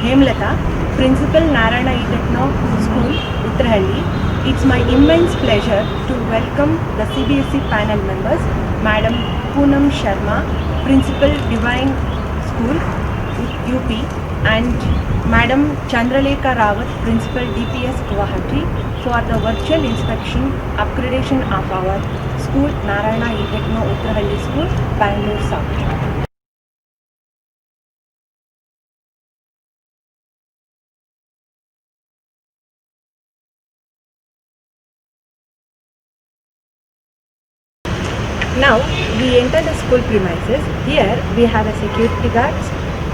Hemlata, Principal Narayana E-Techno School, Uttarahalli. It's my immense pleasure to welcome the CBSE panel members, Madam Poonam Sharma, Principal Divine School, UP, and Madam Chandralekha Rawat, Principal DPS Guwahati, for the virtual inspection upgradation of our school, Narayana E-Techno Uttarahalli School, Bangalore South. Now we enter the school premises. Here we have a security guards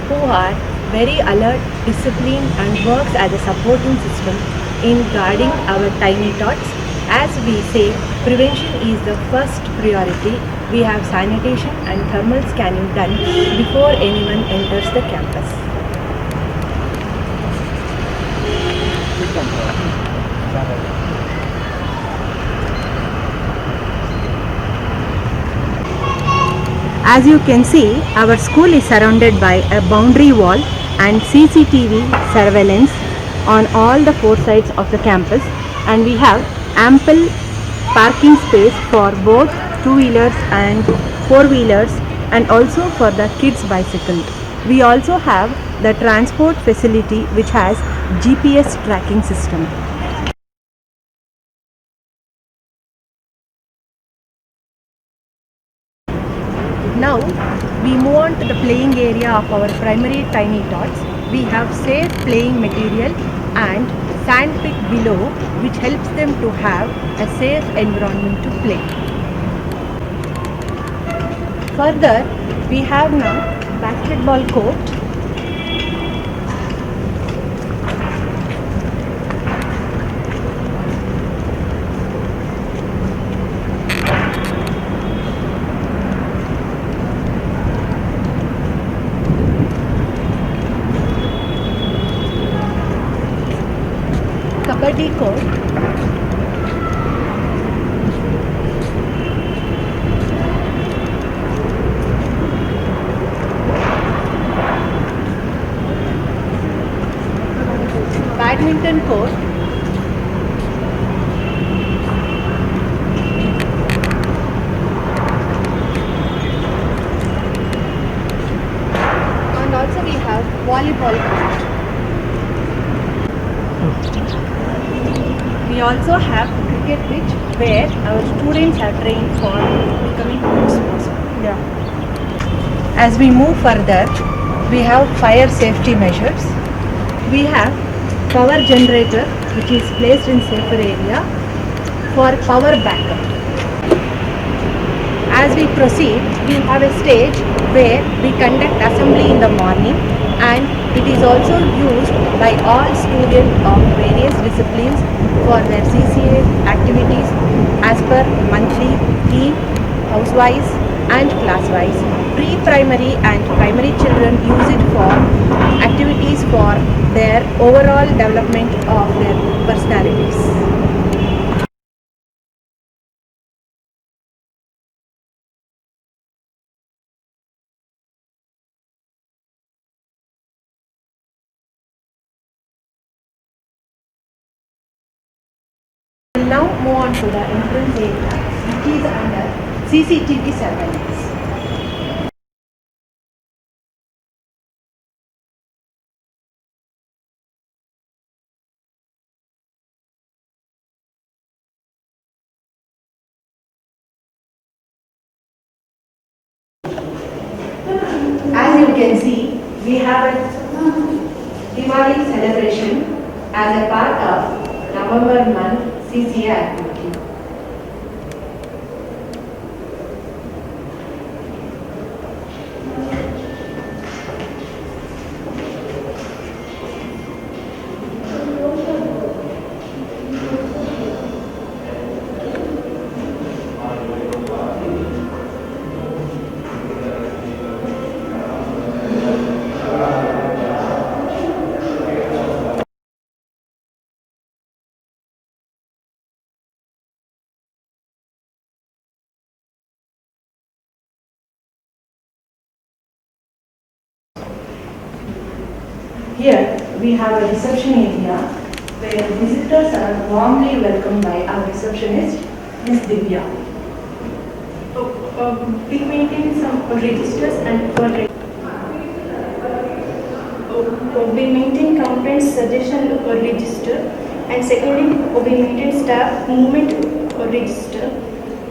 who are very alert, disciplined and works as a supporting system in guarding our tiny tots. As we say, prevention is the first priority. We have sanitation and thermal scanning done before anyone enters the campus. As you can see, our school is surrounded by a boundary wall and CCTV surveillance on all the four sides of the campus, and we have ample parking space for both two-wheelers and four-wheelers and also for the kids' bicycle. We also have the transport facility which has GPS tracking system. Now we move on to the playing area of our primary tiny tots. We have safe playing material and sand pit below, which helps them to have a safe environment to play. Further, we have now basketball court. Kabaddi court, badminton court, and also we have volleyball court. We also have cricket pitch where our students are trained for becoming good sportsmen. As we move further, we have fire safety measures. We have power generator which is placed in safer area for power backup. As we proceed, we have a stage where we conduct assembly in the morning, and it is also used by all students of various disciplines for their CCA activities as per monthly theme, house-wise and class-wise. Pre-primary and primary children use it for activities for their overall development of their personalities. We'll now move on to the entrance area, which is under CCTV surveillance. As you can see, we have a Diwali celebration as a part of November month CCA activity. Here we have a reception area where visitors are warmly welcomed by our receptionist, Ms. Divya. We maintain some registers and we maintain complaints suggestion register, and secondly we maintain staff movement register.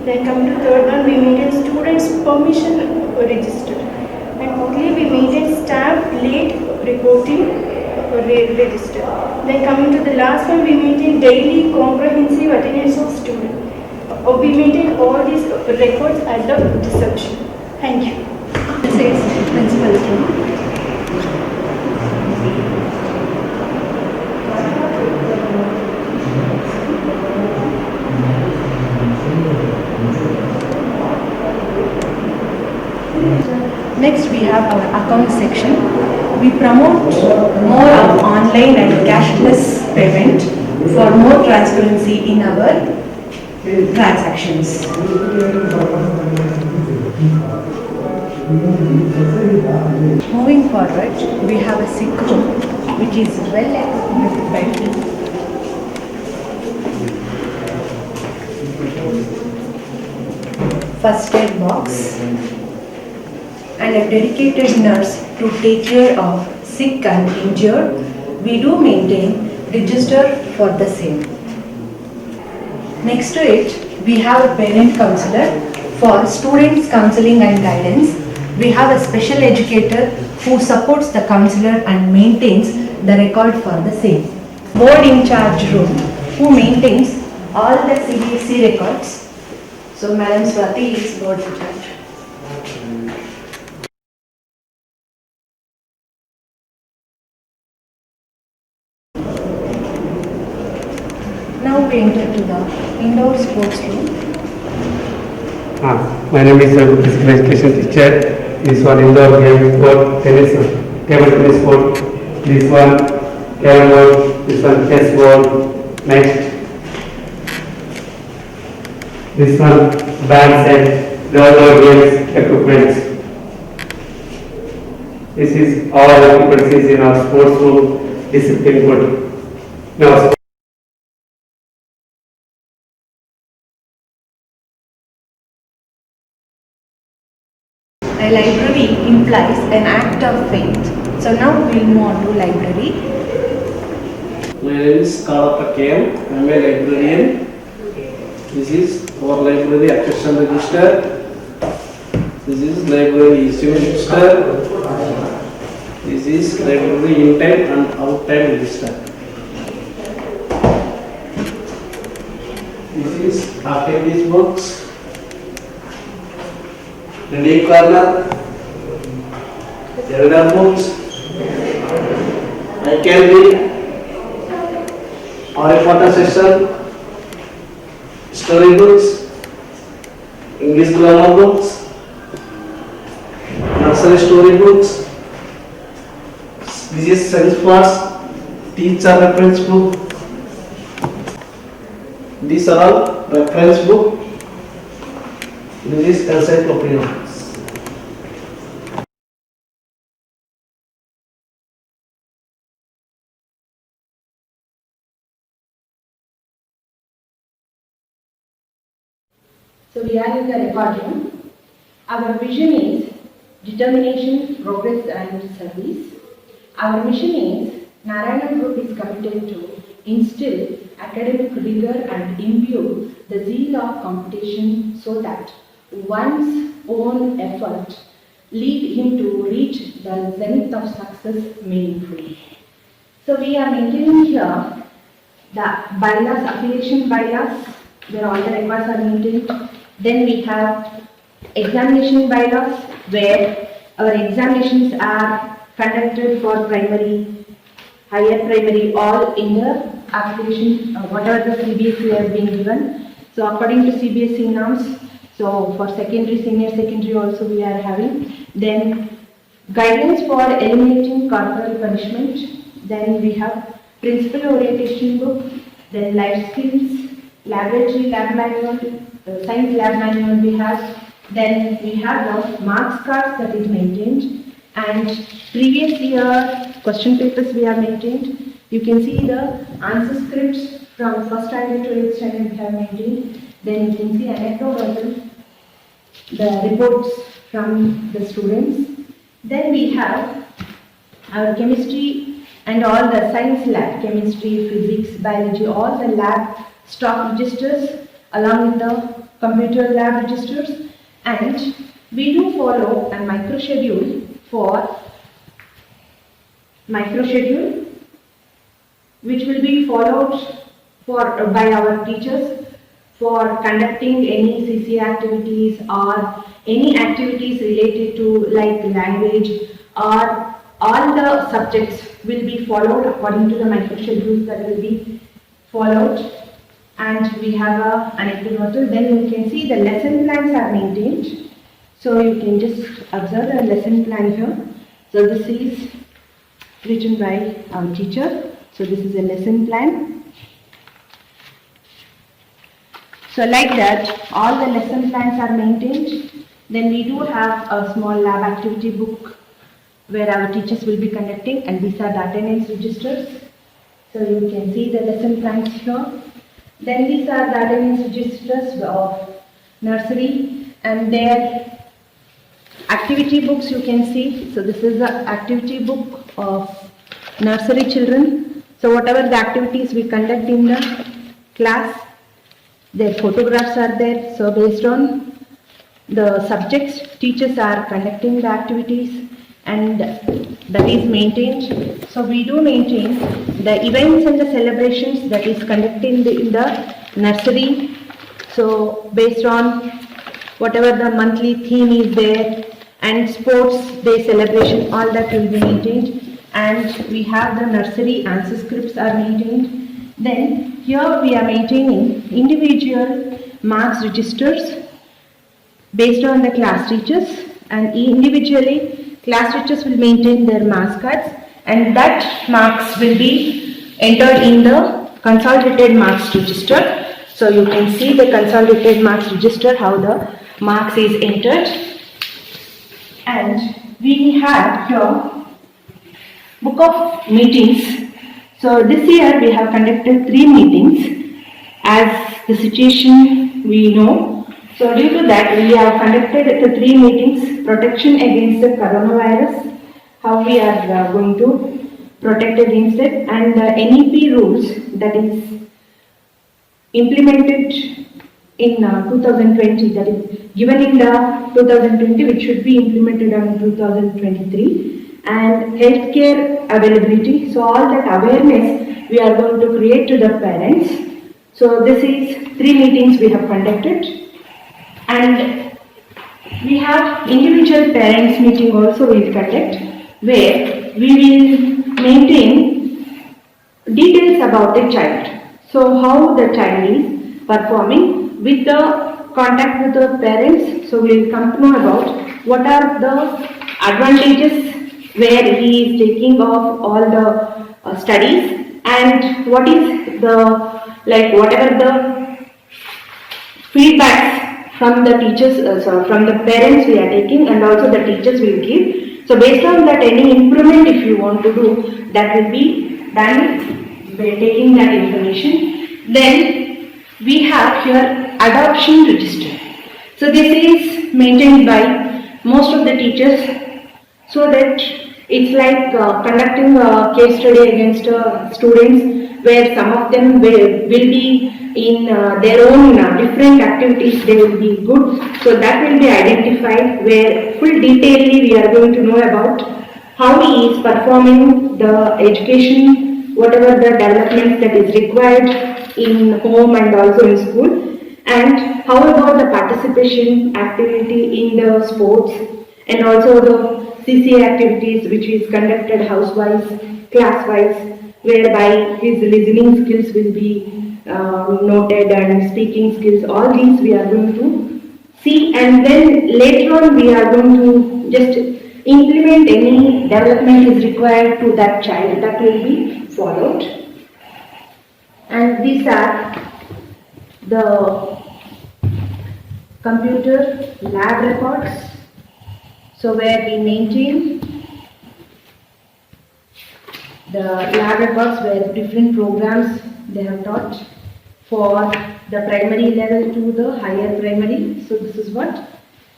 Then coming to third one, we maintain students permission register, and fourthly we maintain staff late reporting register. Then coming to the last one, we maintain daily comprehensive attendance of students. We maintain all these records at the reception. Thank you. Says principal room. Next, we have our account section. We promote more of online and cashless payment for more transparency in our transactions. Moving forward, we have a sick room which is well equipped with bed, first aid box, and a dedicated nurse to take care of sick and injured. We do maintain register for the same. Next to it, we have a parent counselor for students counseling and guidance. We have a special educator who supports the counselor and maintains the record for the same. Board in charge room who maintains all the CBSE records. So Madam Swati is board in charge. Now we enter to the indoor sports room. My name is physical education teacher. This one indoor game court, tennis, table tennis court. This one carrom board. This one chess board. Next, this one band set, the outdoor games equipment. This is all equipment is in our sports room, discipline board. Now. A library implies an act of faith. So now we'll move on to library. My name is Kalappa K.M. I am a librarian. This is our library accession register. This is library issue register. This is library in-time and out-time register. This is activities books. Reading corner, journal books, I can read, Harry Potter section, story books, English grammar books, nursery story books. This is science class, teacher reference book. These are all reference book. This is encyclopedia. So we are in the record room. Our vision is determination, progress and service. Our mission is Narayana Group is committed to instill academic rigor and imbue the zeal of competition so that one's own effort lead him to reach the zenith of success meaningfully. So we are maintaining here the bylaws, affiliation bylaws, where all the records are maintained. Then we have examination bylaws, where our examinations are conducted for primary, higher primary, all in the application, whatever the CBSE has been given. So according to CBSE norms, so for secondary, senior secondary also we are having. Then guidance for eliminating corporal punishment. Then we have principal orientation book. Then life skills, laboratory lab manual, science lab manual we have. Then we have the marks cards that is maintained, and previous year question papers we have maintained. You can see the answer scripts from first standard to 8th standard we have maintained. Then you can see anecdotal, the reports from the students. Then we have our chemistry and all the science lab, chemistry, physics, biology, all the lab stock registers along with the computer lab registers. And we do follow a micro schedule which will be followed by our teachers for conducting any CCA activities or any activities related to like language, or all the subjects will be followed according to the micro schedules that will be followed. And we have an anecdotal. Then you can see the lesson plans are maintained. So you can just observe the lesson plan here. So this is written by our teacher. So this is a lesson plan. So like that, all the lesson plans are maintained. Then we do have a small lab activity book where our teachers will be conducting, and these are the attendance registers. So you can see the lesson plans here. Then these are the attendance registers of nursery, and their activity books you can see. So this is the activity book of nursery children. So whatever the activities we conduct in the class, their photographs are there. So based on the subjects, teachers are conducting the activities, and that is maintained. So we do maintain the events and the celebrations that is conducted in the nursery. So based on whatever the monthly theme is there, and sports day celebration, all that will be maintained. And we have the nursery answer scripts are maintained. Then here we are maintaining individual marks registers based on the class teachers, and individually class teachers will maintain their marks cards, and that marks will be entered in the consolidated marks register. So you can see the consolidated marks register, how the marks is entered. And we have here book of meetings. So this year we have conducted 3 meetings as the situation we know. So due to that, we have conducted the 3 meetings: protection against the coronavirus, how we are going to protect against it, and the NEP rules that is implemented in 2020, that is given in the 2020, which should be implemented in 2023, and healthcare availability. So all that awareness we are going to create to the parents. So this is 3 meetings we have conducted. And we have individual parents meeting also we will conduct, where we will maintain details about the child. So how the child is performing with the contact with the parents. So we will come to know about what are the advantages where he is taking off all the studies, and what is the whatever the feedbacks from the teachers, from the parents we are taking, and also the teachers will give. So based on that, any improvement if you want to do, that will be done by taking that information. Then we have here adoption register. So this is maintained by most of the teachers, so that it's like conducting a case study against students, where some of them will be in their own different activities, they will be good. So that will be identified, where full detailedly we are going to know about how he is performing the education, whatever the development that is required in home and also in school, and how about the participation activity in the sports, and also the CCA activities which is conducted house-wise, class-wise, whereby his listening skills will be noted, and speaking skills. All these we are going to see, and then later on we are going to just implement any development is required to that child, that will be followed. And these are the computer lab records. So where we maintain The lab records were different programs they have taught for the primary level to the higher primary. So this is what.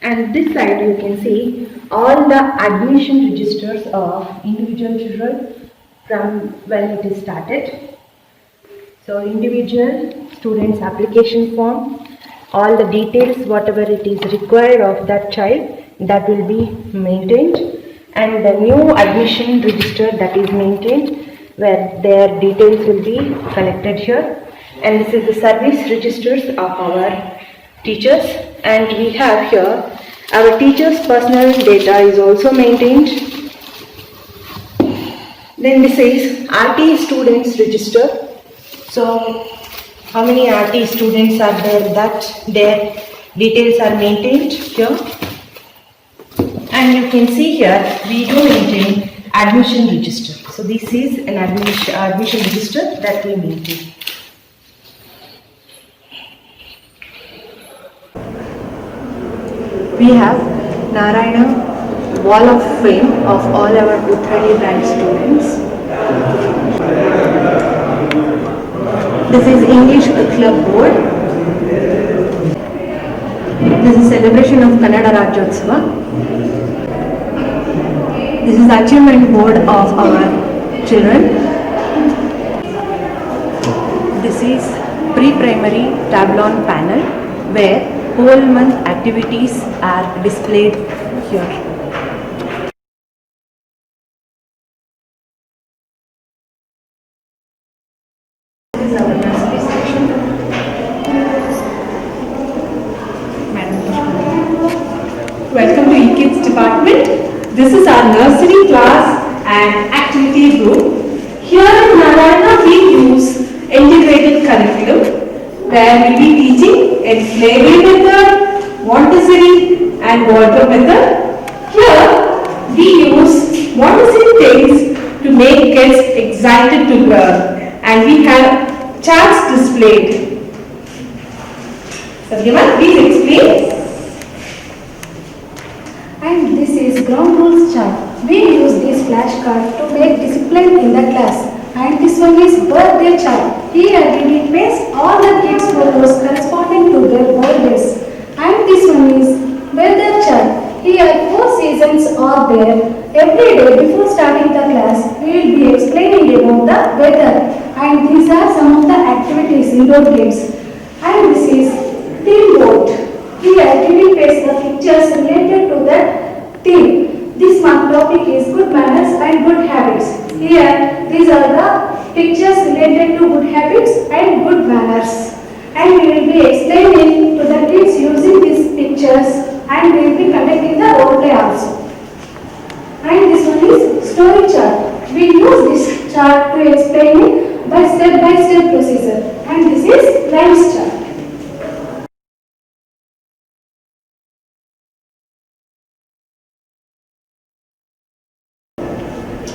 And this side you can see all the admission registers of individual children from when it is started. So individual students application form, all the details whatever it is required of that child, that will be maintained, and the new admission register that is maintained where their details will be collected here. And this is the service registers of our teachers, and we have here our teachers personal data is also maintained. Then this is RT students register. So how many RT students are there, that their details are maintained here. And you can see here we do maintain admission register. So this is an admission register that we maintain. We have Narayana Wall of Fame of all our Uttarakhand branch students. This is English Club Board. This is celebration of Kannada Rajyotsava. This is achievement board of our children. This is pre-primary tablon panel where whole month activities are displayed here. This is our nursery section. Welcome to eKids department. This is our nursery class and activity group. Here in Narayana we use integrated curriculum where we will be teaching in Slavery method, Montessori and Waldorf method. Here we use Montessori things to make kids excited to learn, and we have charts displayed. Satyama, please explain. And this is ground rules chart. We use this flashcard to make discipline in the class. And this one is birthday chart. Here we will paste all the kids' photos corresponding to their birthdays. And this one is weather chart. Here 4 seasons are there. Every day before starting the class, we will be explaining about the weather. And these are some of the activities, indoor games. And this is theme board. Here we will paste the pictures related to the theme. This month topic is good manners and good habits. Here these are the pictures related to good habits and good manners. And we will be explaining to the kids using these pictures, and we will be conducting the role play also. And this one is story chart. We use this chart to explain by step procedure. And this is rhymes chart.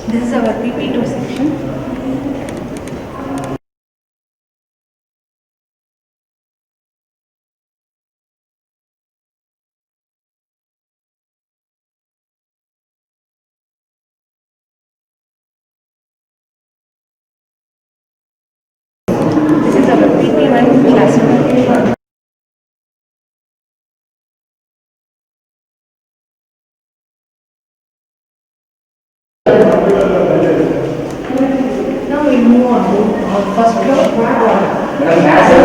This is our PP2 section. This is our PP1 classroom. Now we move on to our first floor classes.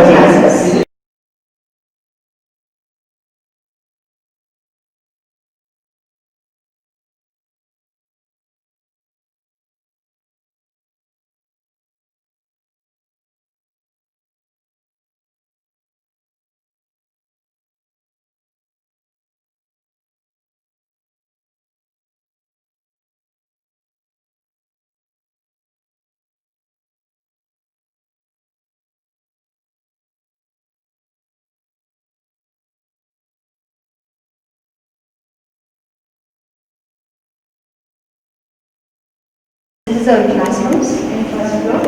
This is our classrooms in first floor,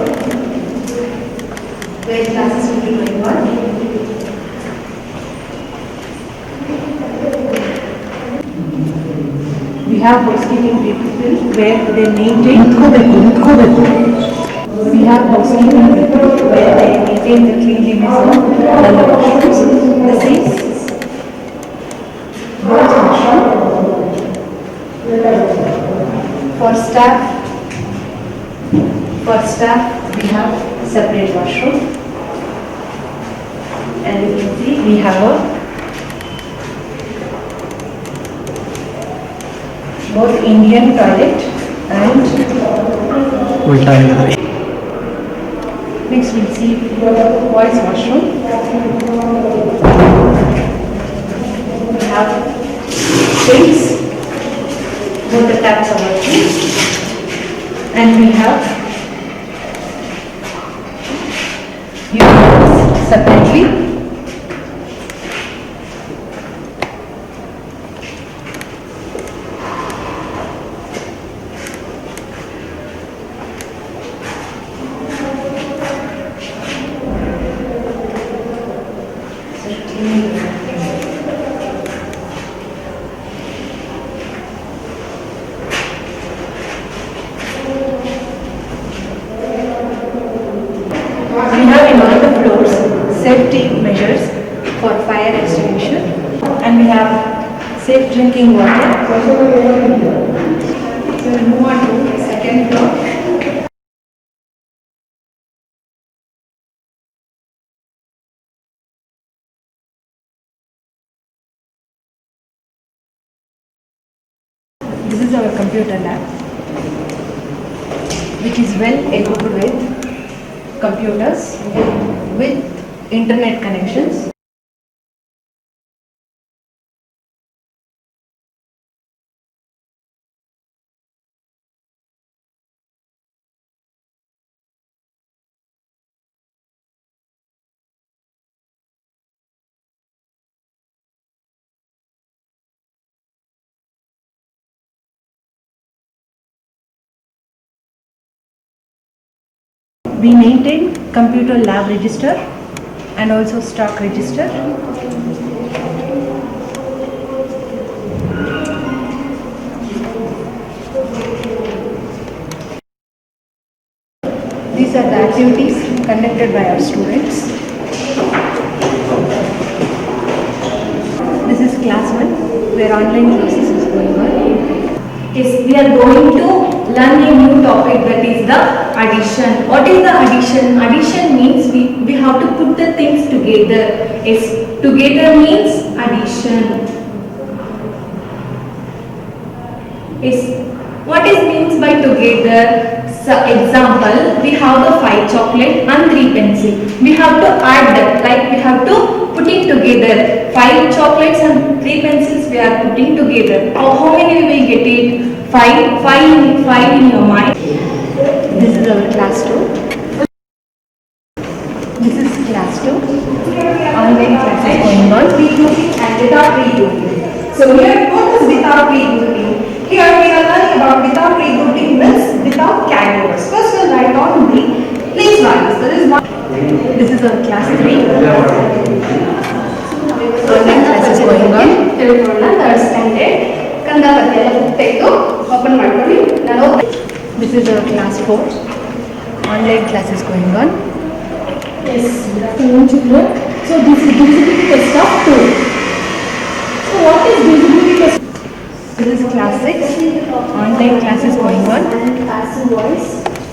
where classes will be going on. We have housekeeping people where they maintain. We have housekeeping people where they maintain the cleanliness of the washrooms. This is both washroom. For staff, we have separate washroom. And you can see we have both Indian toilet and next we'll see boys washroom. We have sinks, both the taps are working, and we have urinals separately. We have in all the floors safety measures for fire extinguisher, and we have safe drinking water. We will move on to second floor. This is our computer lab, which is well equipped with computers with internet connections. We maintain computer lab register and also stock register. These are the activities conducted by our students. This is class 1 where online classes is going on. Yes, we are going to learn a new topic, that is the addition. What is the addition? Addition means we have to put the things together. Yes, together means addition. Yes, what is means by together? So example, we have the 5 chocolate and 3 pencil. We have to add that, like we have to putting together 5 chocolates and 3 pencils we are putting together. How many we will get it? 5 in your mind. This is our class 2. This is class 2. Online classes going on. Pre-grouping and without pre-grouping. So here, what is without pre-grouping? Here we are learning about without pre-grouping means without carryovers. First we'll write down the place values. There is one. This is our class 3. Online classes going on. ತಿಳ್ಕೊಳ್ಳೋಣ third standard ಕಂದ ಪದ್ಯ ಎಲ್ಲ book ತೆಗೆದು open ಮಾಡ್ಕೊಳ್ಳಿ ನಾನು This is our class 4. Online classes going on. Yes, good afternoon children. So this is visibility test of 2. So what is visibility test? This is class 6. Online classes going on. and passive voice.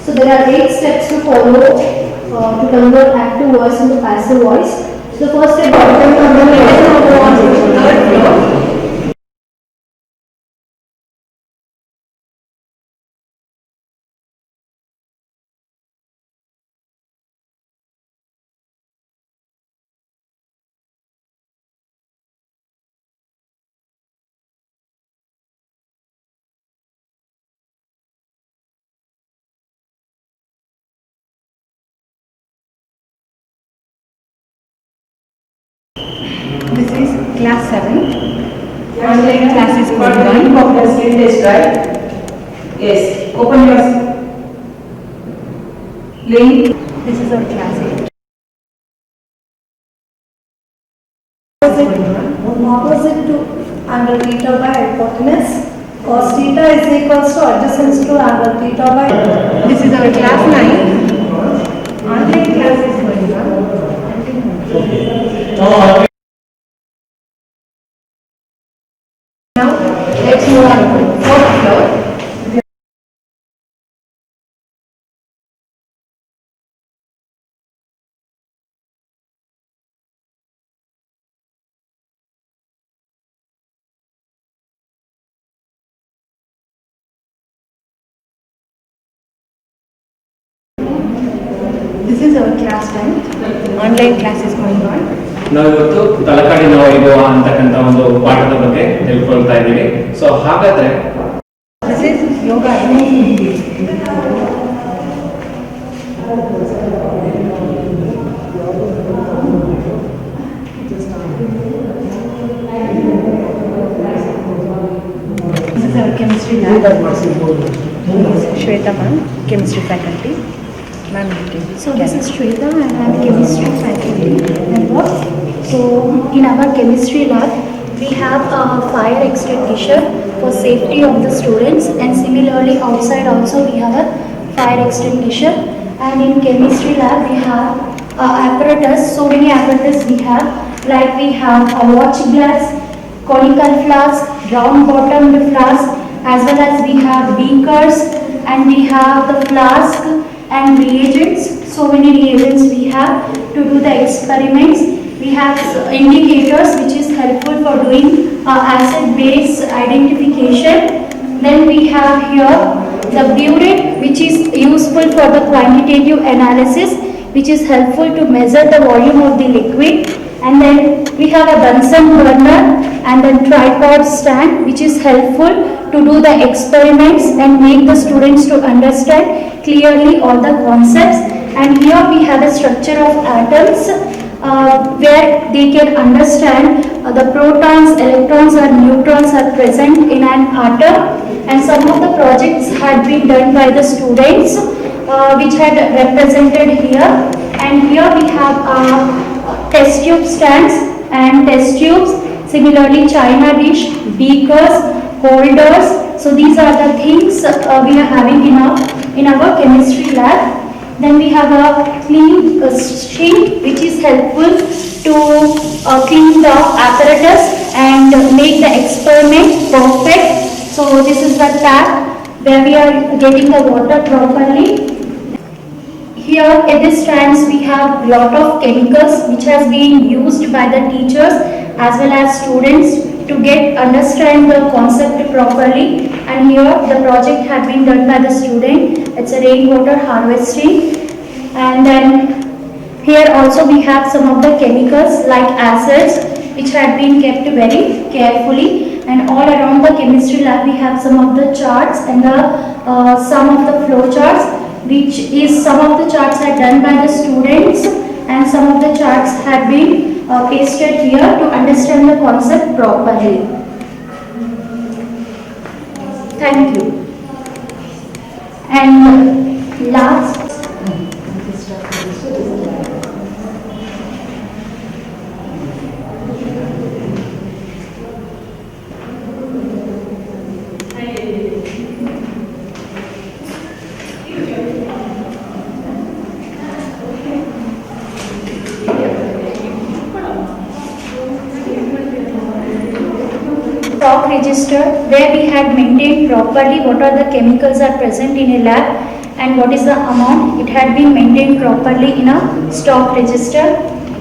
So there are 8 steps to follow to convert active voice into passive voice. So the first step, Let us now go on to the third floor. This is class 7. Online classes going on. Of the skill test, right? Yes. Open your link. This is our class 8. opposite to under beta by hypotenuse. Cos theta is equals to adjacent to angle theta by. This is our class 9. Online class is going on. Now let's move on to fourth floor. This is our class 10. Online class is going on. ನಾವು ಇವತ್ತು ತಲಕಾಡಿ ವೈಭವ ಅಂತಕ್ಕಂಥ ಒಂದು ಪಾಠದ ಬಗ್ಗೆ ತಿಳ್ಕೊಳ್ತಾ ಇದ್ದೀವಿ. So ಹಾಗಾದ್ರೆ This is yoga. This is our chemistry lab. Shweta ma'am, chemistry faculty. Ma'am, So this is Shweta and I am chemistry faculty member. So in our chemistry lab, we have a fire extinguisher for safety of the students, and similarly outside also we have a fire extinguisher. And in chemistry lab we have apparatus, so many apparatus we have, like we have a watch glass, conical flask, round bottomed flask, as well as we have beakers, and we have the flask and reagents. So many reagents we have to do the experiments. We have indicators which is helpful for doing acid base identification. Then we have here the burette, which is useful for the quantitative analysis, which is helpful to measure the volume of the liquid. And then we have a Bunsen burner and then tripod stand, which is helpful to do the experiments and make the students to understand clearly all the concepts. And here we have a structure of atoms where they can understand the protons, electrons or neutrons are present in an atom. And some of the projects had been done by the students which had represented here. And here we have test tube stands and test tubes, similarly china dish, beakers, holders. So these are the things we are having in our chemistry lab. Then we have a clean sheet which is helpful to clean the apparatus and make the experiment perfect. So this is the tap where we are getting the water properly. Here at this stands we have lot of chemicals which has been used by the teachers as well as students to understand the concept properly. And here the project had been done by the student. It's a rainwater harvesting. And then here also we have some of the chemicals like acids which had been kept very carefully. And all around the chemistry lab we have some of the charts and some of the flow charts, which is some of the charts are done by the students and some of the charts have been pasted here to understand the concept properly. Thank you. And last, stock register where we had maintained properly what are the chemicals are present in a lab and what is the amount. It had been maintained properly in a stock register.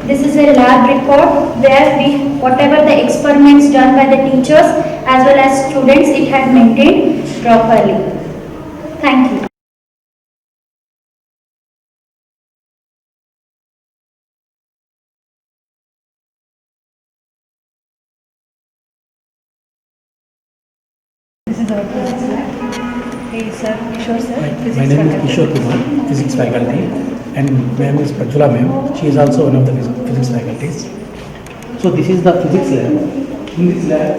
This is a lab report where whatever the experiments done by the teachers as well as students, it had maintained properly. Thank you. This is our physics lab. Hey sir, Kishore sir. My name is Kishore Kumar, physics faculty, and ma'am is Prajwala ma'am. She is also one of the physics faculties. So this is the physics lab. In this lab,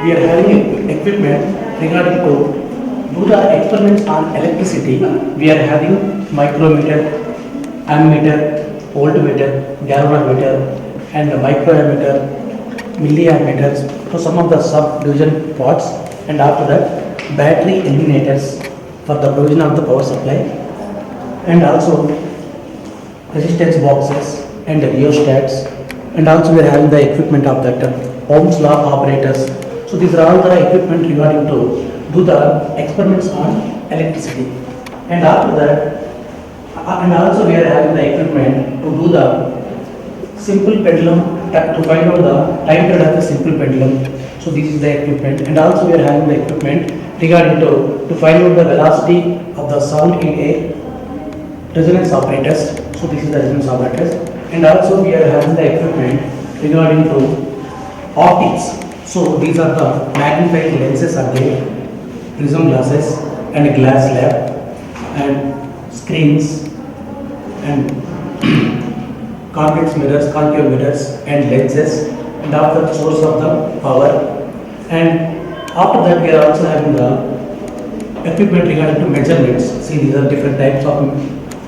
we are having equipment regarding to do the experiments on electricity. We are having micrometer, ammeter, voltmeter, galvanometer, and microammeter, milliammeters. So some of the subdivision parts, and after that battery eliminators for the provision of the power supply, and also resistance boxes and the rheostats, and also we are having the equipment of that Ohm's law operators. So these are all the equipment regarding to do the experiments on electricity. And after that, and also we are having the equipment to do the simple pendulum, to find out the time period of the simple pendulum. So this is the equipment, and also we are having the equipment regarding to find out the velocity of the sound in a resonance operators. So this is the resonance operators, and also we are having the equipment regarding to optics. So these are the magnifying lenses are there, prism glasses and a glass slab and screens and convex mirrors, concave mirrors and lenses, and after the source of the power. And after that we are also having the equipment regarding to measurements. See, these are different types of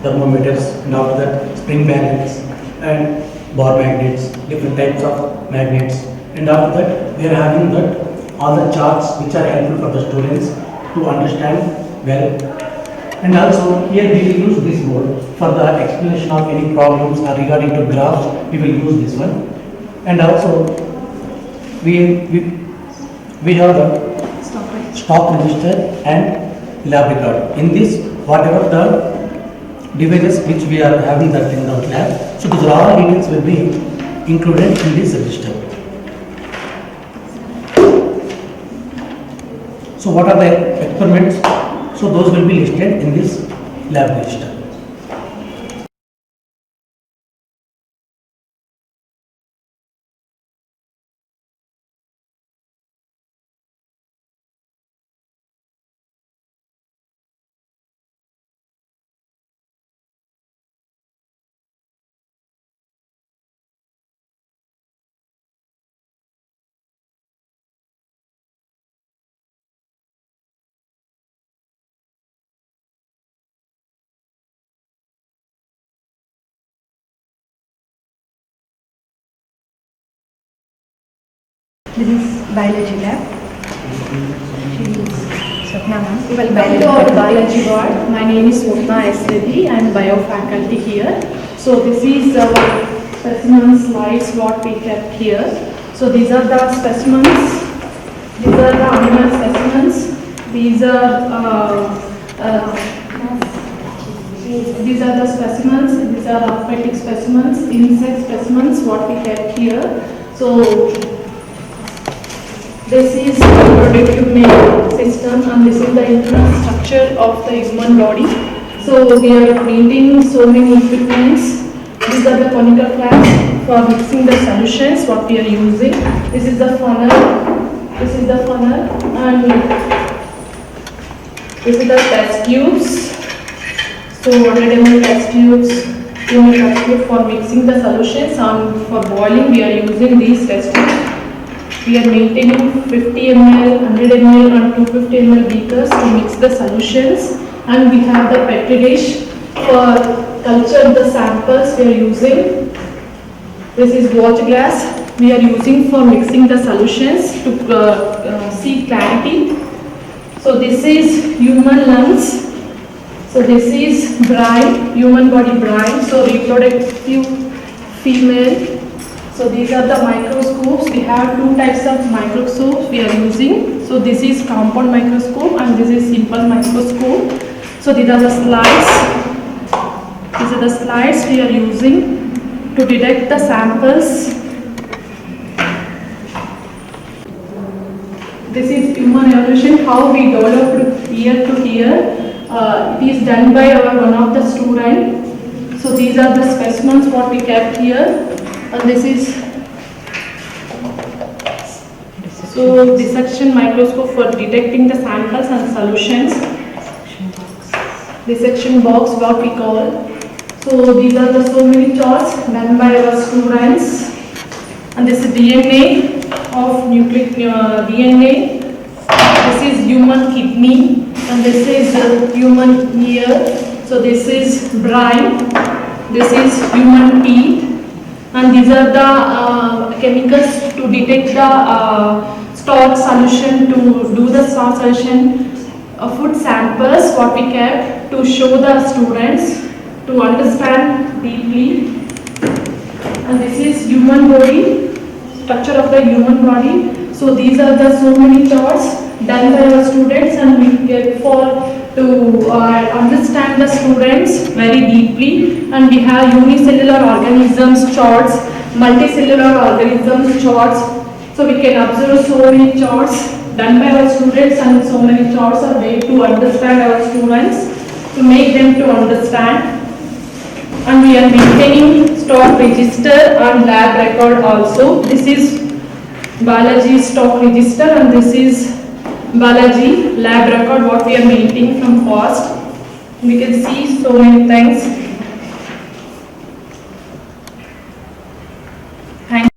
thermometers, and after that spring magnets and bar magnets, different types of magnets, and after that we are having that all the charts which are helpful for the students to understand well. And also here we will use this board for the explanation of any problems or regarding to graphs. We will use this one, and also we have the stock register and lab record. In this, whatever the devices which we are having that in the lab, so these all details will be included in this register. So what are the experiments? So those will be listed in this lab register. This is biology lab. Welcome to our biology ward. My name is Swapna S. Reddy. I am bio faculty here. So this is our specimen slides what we kept here. So these are the specimens. These are the animal specimens. These are the specimens. These are aquatic specimens, insect specimens what we kept here. So this is the reproductive system, and this is the internal structure of the human body. So we are painting so many equipments. These are the conical flask for mixing the solutions what we are using. This is the funnel. This is the funnel, and this is the test tubes. So 100 ml test tubes, 200 test tube for mixing the solutions, and for boiling we are using these test tubes. We are maintaining 50 ml, 100 ml and 250 ml beakers to mix the solutions, and we have the petri dish for culture the samples we are using. This is watch glass we are using for mixing the solutions to see clarity. So this is human lungs. So this is brine, human body brine, so reproductive female. So these are the microscopes. We have two types of microscopes we are using. So this is compound microscope and this is simple microscope. So these are the slides. These are the slides we are using to detect the samples. This is human evolution, how we developed year to year. It is done by one of the student. So these are the specimens what we kept here. And this is dissection microscope for detecting the samples and solutions. Dissection box what we call. So these are the so many charts done by our students. And this is DNA of nucleic DNA. This is human kidney, and this is human ear. So this is brine. This is human teeth. And these are the chemicals to detect the starch solution, to do the starch solution food samples what we kept to show the students to understand deeply. And this is human body, structure of the human body. So these are the so many charts done by our students, and we get to understand the students very deeply. And we have unicellular organisms charts, multicellular organisms charts. So we can observe so many charts done by our students, and so many charts are made to understand our students, to make them to understand. And we are maintaining stock register and lab record also. This is Balaji stock register, and this is Balaji lab record what we are maintaining from past. We can see so many things. Thank you.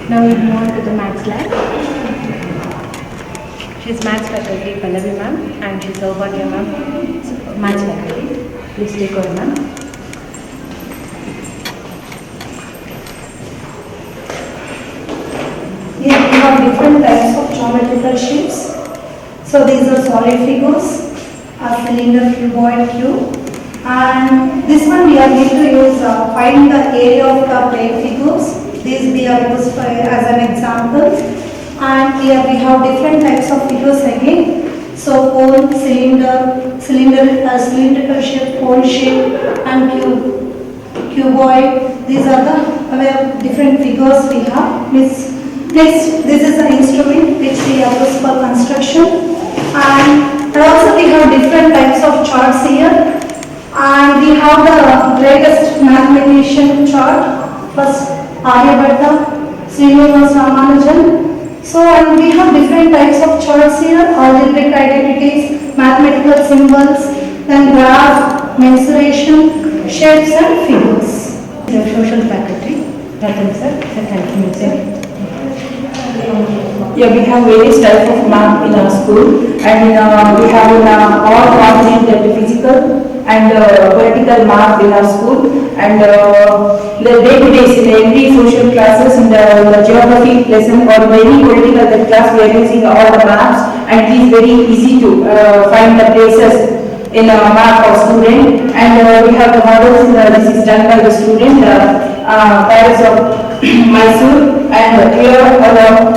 Now we move on to the maths lab. She's maths faculty Pallavi ma'am, and she's Saubhagya ma'am, maths faculty. Please take over ma'am. Here we have different types of geometrical shapes. So these are solid figures, a cylinder, cuboid, cube. And this one we are going to use find the area of the plate figures. These we are used for as an example. And here we have different types of figures again. So cone, cylindrical shape, cone shape, and cuboid. These are the different figures we have. Next, this is the instrument which we have used for construction. And also we have different types of charts here. And we have the latest mathematician chart. First, Aryabhatta, Srinivas Ramanujan. So, and we have different types of charts here, algebraic identities, mathematical symbols, then graph, mensuration, shapes and figures. The social faculty, Ratan sir, thank you sir. Yeah, we have various types of math in our school, and we have all components that physical and political math in our school, and the day-to-day in every social classes in the geography lesson or any political class we are using all the maps, and it is very easy to find the places in a map of student, and we have the models. This is done by the student, Paris of Mysore, and here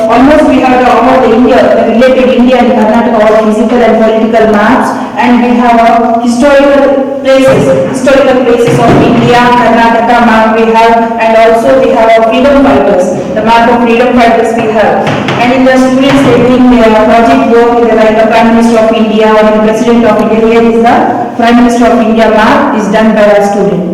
almost we have all the India, the related India and Karnataka, all physical and political maps, and we have historical places of India, Karnataka map we have, and also we have freedom fighters, the map of freedom fighters we have. And in the students they doing their project work with like the Prime Minister of India or the President of India. Here is the Prime Minister of India map is done by a student.